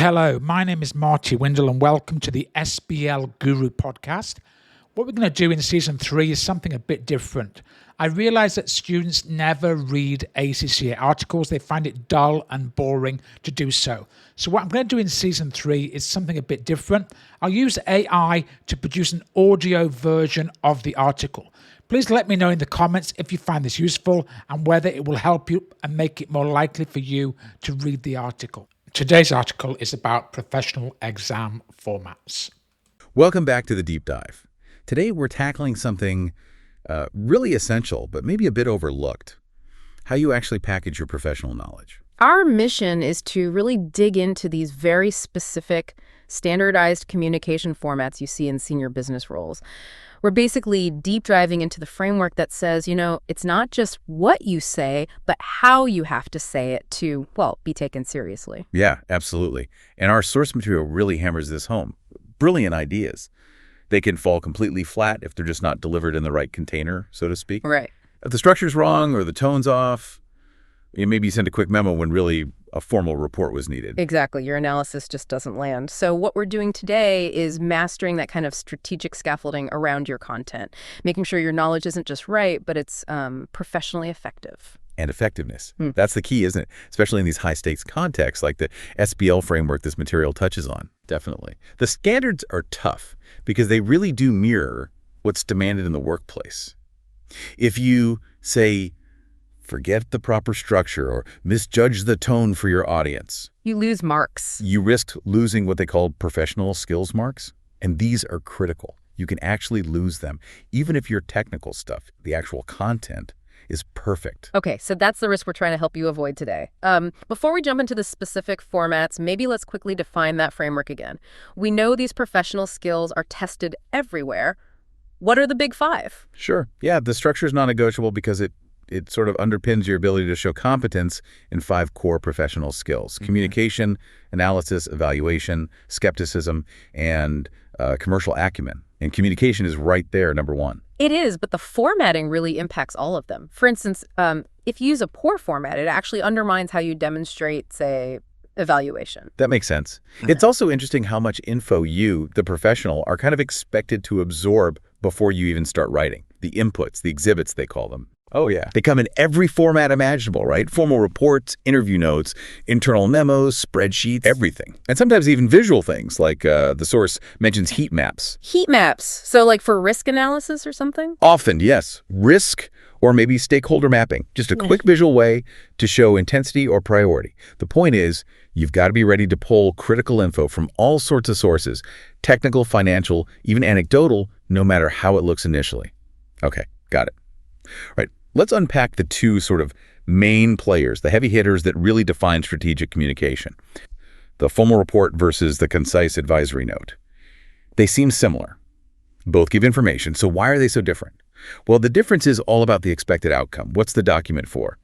Hello, my name is Marty Windle and welcome to the SBL Guru podcast. What we're going to do in season 3 is something a bit different. I realize that students never read ACCA articles. They find it dull and boring to do so. So what I'm going to do in season 3 is something a bit different. I'll use AI to produce an audio version of the article. Please let me know in the comments if you find this useful and whether it will help you and make it more likely for you to read the article. Today's article is about professional exam formats. Welcome back to the Deep Dive. Today we're tackling something really essential, but maybe a bit overlooked. How you actually package your professional knowledge. Our mission is to really dig into these very specific, standardized communication formats you see in senior business roles. We're basically deep diving into the framework that says, it's not just what you say, but how you have to say it to, be taken seriously. Yeah, absolutely. And our source material really hammers this home. Brilliant ideas. They can fall completely flat if they're just not delivered in the right container, so to speak. Right. If the structure's wrong or the tone's off, maybe you send a quick memo when really a formal report was needed. Exactly. Your analysis just doesn't land. So what we're doing today is mastering that kind of strategic scaffolding around your content, making sure your knowledge isn't just right, but it's professionally effective. And effectiveness. That's the key, isn't it? Especially in these high-stakes contexts like the SBL framework this material touches on. Definitely. The standards are tough because they really do mirror what's demanded in the workplace. If you say, forget the proper structure or misjudge the tone for your audience, you lose marks. You risk losing what they call professional skills marks, and these are critical. You can actually lose them, even if your technical stuff, the actual content, is perfect. Okay, so that's the risk we're trying to help you avoid today. Before we jump into the specific formats, maybe let's quickly define that framework again. We know these professional skills are tested everywhere. What are the big 5? Sure. Yeah, the structure is non-negotiable because it sort of underpins your ability to show competence in 5 core professional skills: communication, analysis, evaluation, skepticism, and commercial acumen. And communication is right there, number 1. It is, but the formatting really impacts all of them. For instance, if you use a poor format, it actually undermines how you demonstrate, say, evaluation. That makes sense. It's also interesting how much info you, the professional, are kind of expected to absorb before you even start writing. The inputs, the exhibits, they call them. Oh, yeah. They come in every format imaginable, right? Formal reports, interview notes, internal memos, spreadsheets, everything. And sometimes even visual things, like the source mentions heat maps. Heat maps? So like for risk analysis or something? Often, yes. Risk or maybe stakeholder mapping. Just a quick visual way to show intensity or priority. The point is, you've got to be ready to pull critical info from all sorts of sources, technical, financial, even anecdotal, no matter how it looks initially. Okay, got it. Right. Let's unpack the 2 sort of main players, the heavy hitters that really define strategic communication. The formal report versus the concise advisory note. They seem similar. Both give information, so why are they so different? Well, the difference is all about the expected outcome. What's the document for?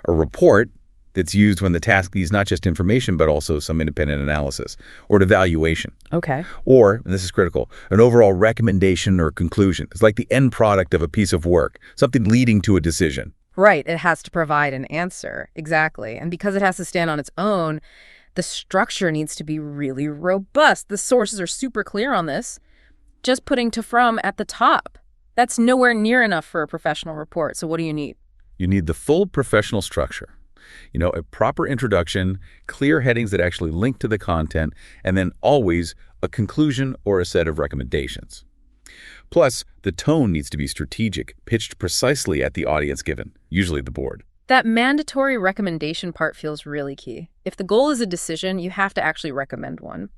A report that's used when the task needs not just information, but also some independent analysis or an evaluation. Okay. Or, and this is critical, an overall recommendation or conclusion. It's like the end product of a piece of work, something leading to a decision. Right. It has to provide an answer. Exactly. And because it has to stand on its own, the structure needs to be really robust. The sources are super clear on this. Just putting to from at the top. That's nowhere near enough for a professional report. So what do you need? You need the full professional structure. A proper introduction, clear headings that actually link to the content, and then always a conclusion or a set of recommendations. Plus, the tone needs to be strategic, pitched precisely at the audience given, usually the board. That mandatory recommendation part feels really key. If the goal is a decision, you have to actually recommend one.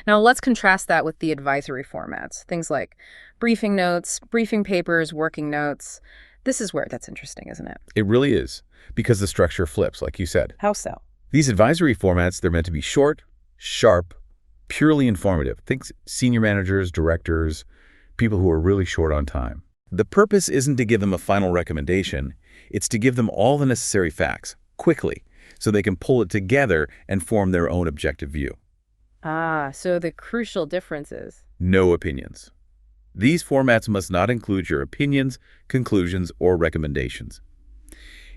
Now, let's contrast that with the advisory formats, things like briefing notes, briefing papers, working notes. This is where that's interesting, isn't it? It really is, because the structure flips, like you said. How so? These advisory formats, they're meant to be short, sharp, purely informative. Think senior managers, directors, people who are really short on time. The purpose isn't to give them a final recommendation. It's to give them all the necessary facts, quickly, so they can pull it together and form their own objective view. Ah, so the crucial difference is? No opinions. These formats must not include your opinions, conclusions, or recommendations.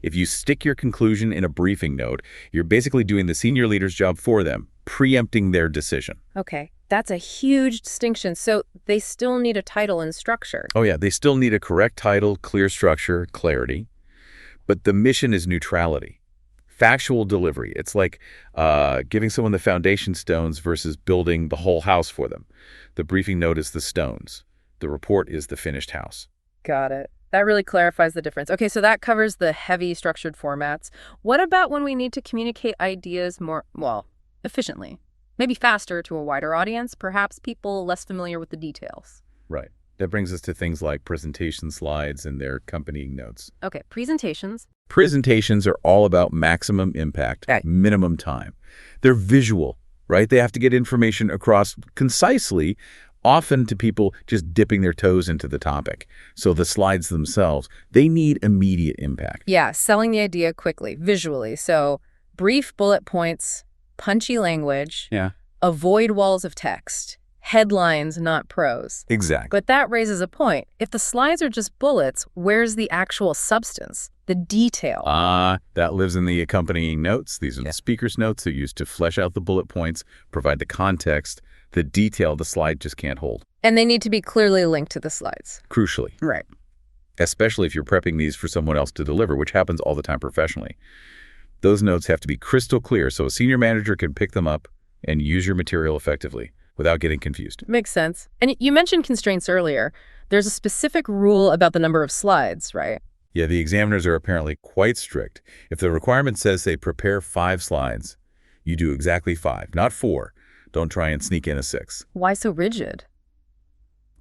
If you stick your conclusion in a briefing note, you're basically doing the senior leader's job for them, preempting their decision. Okay, that's a huge distinction. So they still need a title and structure. Oh yeah, they still need a correct title, clear structure, clarity. But the mission is neutrality. Factual delivery. It's like giving someone the foundation stones versus building the whole house for them. The briefing note is the stones. The report is the finished house. Got it. That really clarifies the difference. Okay, so that covers the heavy structured formats. What about when we need to communicate ideas more, well, efficiently? Maybe faster to a wider audience, perhaps people less familiar with the details. Right. That brings us to things like presentation slides and their accompanying notes. Okay, presentations. Presentations are all about maximum impact, Okay. minimum time. They're visual, right? They have to get information across concisely, often to people just dipping their toes into the topic. So the slides themselves, they need immediate impact. Yeah, selling the idea quickly, visually. So brief bullet points, punchy language, Yeah. avoid walls of text, headlines, not prose. Exactly. But that raises a point. If the slides are just bullets, where's the actual substance, the detail? That lives in the accompanying notes. These are the speaker's notes that are used to flesh out the bullet points, provide the context, the detail the slide just can't hold. And they need to be clearly linked to the slides. Crucially. Right. Especially if you're prepping these for someone else to deliver, which happens all the time professionally. Those notes have to be crystal clear so a senior manager can pick them up and use your material effectively without getting confused. Makes sense. And you mentioned constraints earlier. There's a specific rule about the number of slides, right? Yeah, the examiners are apparently quite strict. If the requirement says they prepare 5 slides, you do exactly 5, not 4. Don't try and sneak in a 6. Why so rigid?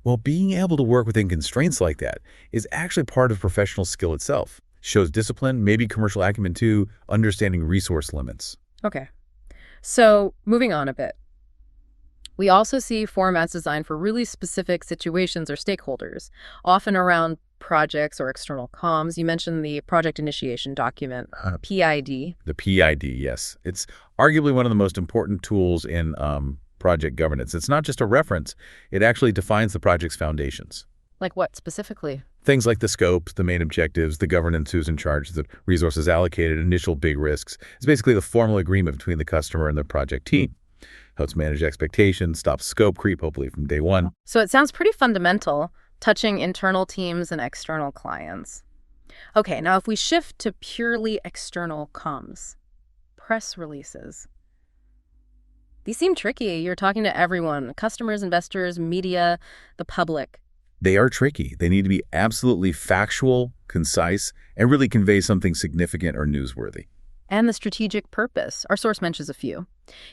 Well, being able to work within constraints like that is actually part of professional skill itself. Shows discipline, maybe commercial acumen too, understanding resource limits. Okay. So moving on a bit. We also see formats designed for really specific situations or stakeholders, often around projects or external comms. You mentioned the project initiation document, PID. The PID, yes. It's arguably one of the most important tools in project governance. It's not just a reference. It actually defines the project's foundations. Like what specifically? Things like the scope, the main objectives, the governance, who's in charge, the resources allocated, initial big risks. It's basically the formal agreement between the customer and the project team. Helps manage expectations, stops scope creep, hopefully from day one. So it sounds pretty fundamental, touching internal teams and external clients. Okay, now if we shift to purely external comms, press releases. These seem tricky. You're talking to everyone, customers, investors, media, the public. They are tricky. They need to be absolutely factual, concise, and really convey something significant or newsworthy. And the strategic purpose. Our source mentions a few.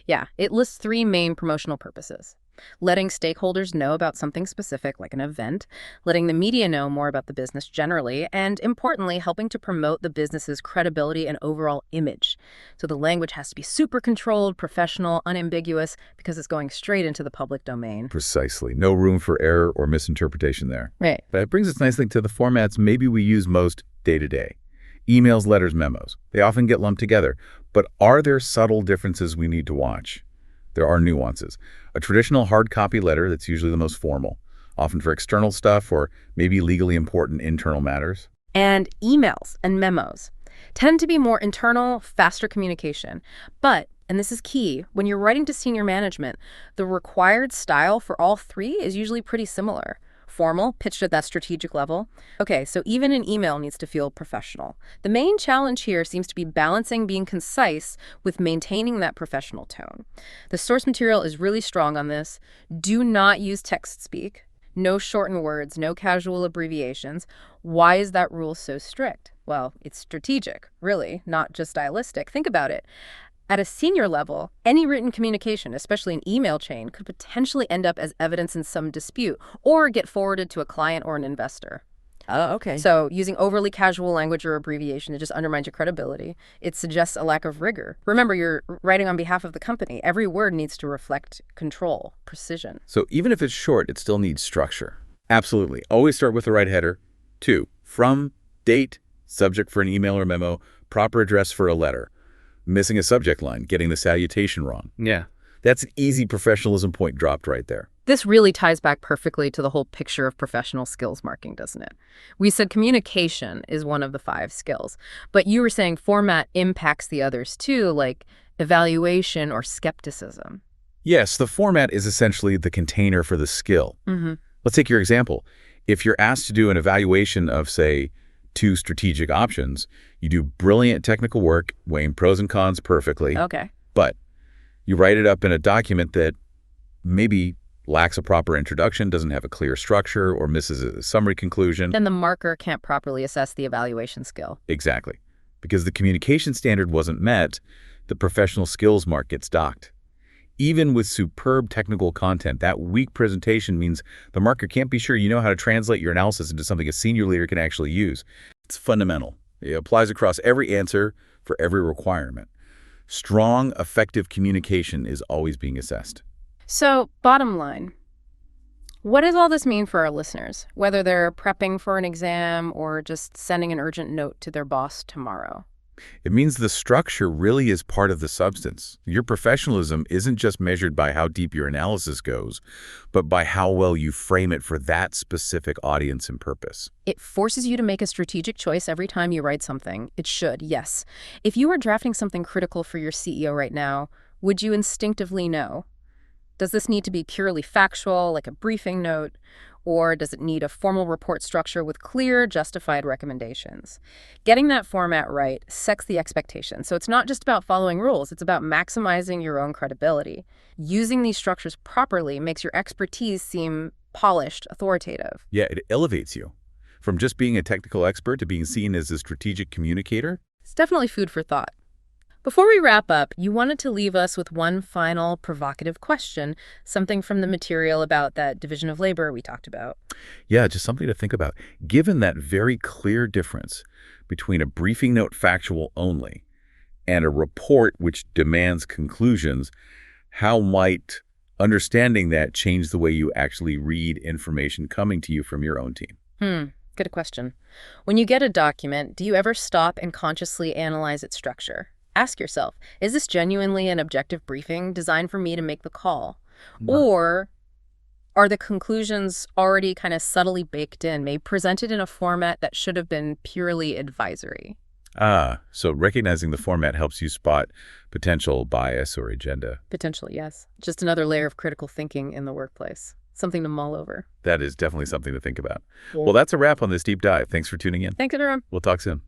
Yeah, it lists 3 main promotional purposes. Letting stakeholders know about something specific, like an event, letting the media know more about the business generally, and importantly, helping to promote the business's credibility and overall image. So the language has to be super controlled, professional, unambiguous, because it's going straight into the public domain. Precisely. No room for error or misinterpretation there. Right. But it brings us nicely to the formats maybe we use most day to day. Emails, letters, memos. They often get lumped together. But are there subtle differences we need to watch? There are nuances. A traditional hard copy letter that's usually the most formal, often for external stuff or maybe legally important internal matters. And emails and memos tend to be more internal, faster communication. But, and this is key, when you're writing to senior management, the required style for all 3 is usually pretty similar. Formal, pitched at that strategic level. Okay, so even an email needs to feel professional. The main challenge here seems to be balancing being concise with maintaining that professional tone. The source material is really strong on this. Do not use text speak. No shortened words, no casual abbreviations. Why is that rule so strict? Well, it's strategic, really, not just stylistic. Think about it. At a senior level, any written communication, especially an email chain, could potentially end up as evidence in some dispute or get forwarded to a client or an investor. Oh, okay. So using overly casual language or abbreviation, it just undermines your credibility. It suggests a lack of rigor. Remember, you're writing on behalf of the company. Every word needs to reflect control, precision. So even if it's short, it still needs structure. Absolutely. Always start with the right header. 2, from, date, subject for an email or memo, proper address for a letter. Missing a subject line, getting the salutation wrong. Yeah. That's an easy professionalism point dropped right there. This really ties back perfectly to the whole picture of professional skills marking, doesn't it? We said communication is one of the 5 skills, but you were saying format impacts the others too, like evaluation or skepticism. Yes, the format is essentially the container for the skill. Mm-hmm. Let's take your example. If you're asked to do an evaluation of, say, 2 strategic options, you do brilliant technical work, weighing pros and cons perfectly, Okay. but you write it up in a document that maybe lacks a proper introduction, doesn't have a clear structure, or misses a summary conclusion. Then the marker can't properly assess the evaluation skill. Exactly. Because the communication standard wasn't met, the professional skills mark gets docked. Even with superb technical content, that weak presentation means the marker can't be sure you know how to translate your analysis into something a senior leader can actually use. It's fundamental. It applies across every answer for every requirement. Strong, effective communication is always being assessed. So, bottom line, what does all this mean for our listeners, whether they're prepping for an exam or just sending an urgent note to their boss tomorrow? It means the structure really is part of the substance. Your professionalism isn't just measured by how deep your analysis goes, but by how well you frame it for that specific audience and purpose. It forces you to make a strategic choice every time you write something. It should, yes. If you were drafting something critical for your CEO right now, would you instinctively know? Does this need to be purely factual, like a briefing note? Or does it need a formal report structure with clear, justified recommendations? Getting that format right sets the expectation. So it's not just about following rules, it's about maximizing your own credibility. Using these structures properly makes your expertise seem polished, authoritative. Yeah, it elevates you. From just being a technical expert to being seen as a strategic communicator. It's definitely food for thought. Before we wrap up, you wanted to leave us with one final provocative question, something from the material about that division of labor we talked about. Yeah, just something to think about. Given that very clear difference between a briefing note factual only and a report which demands conclusions, how might understanding that change the way you actually read information coming to you from your own team? Good question. When you get a document, do you ever stop and consciously analyze its structure? Ask yourself, is this genuinely an objective briefing designed for me to make the call? No. Or are the conclusions already kind of subtly baked in, maybe presented in a format that should have been purely advisory? So recognizing the format helps you spot potential bias or agenda. Potentially, yes. Just another layer of critical thinking in the workplace. Something to mull over. That is definitely something to think about. Well, that's a wrap on this deep dive. Thanks for tuning in. Thanks, everyone. We'll talk soon.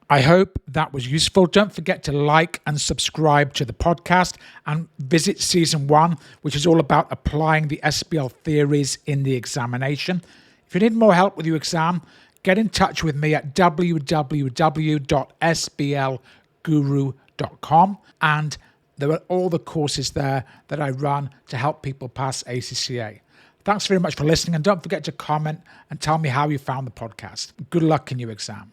I hope that was useful. Don't forget to like and subscribe to the podcast and visit season 1, which is all about applying the SBL theories in the examination. If you need more help with your exam, get in touch with me at www.sblguru.com, and there are all the courses there that I run to help people pass ACCA. Thanks very much for listening, and don't forget to comment and tell me how you found the podcast. Good luck in your exam.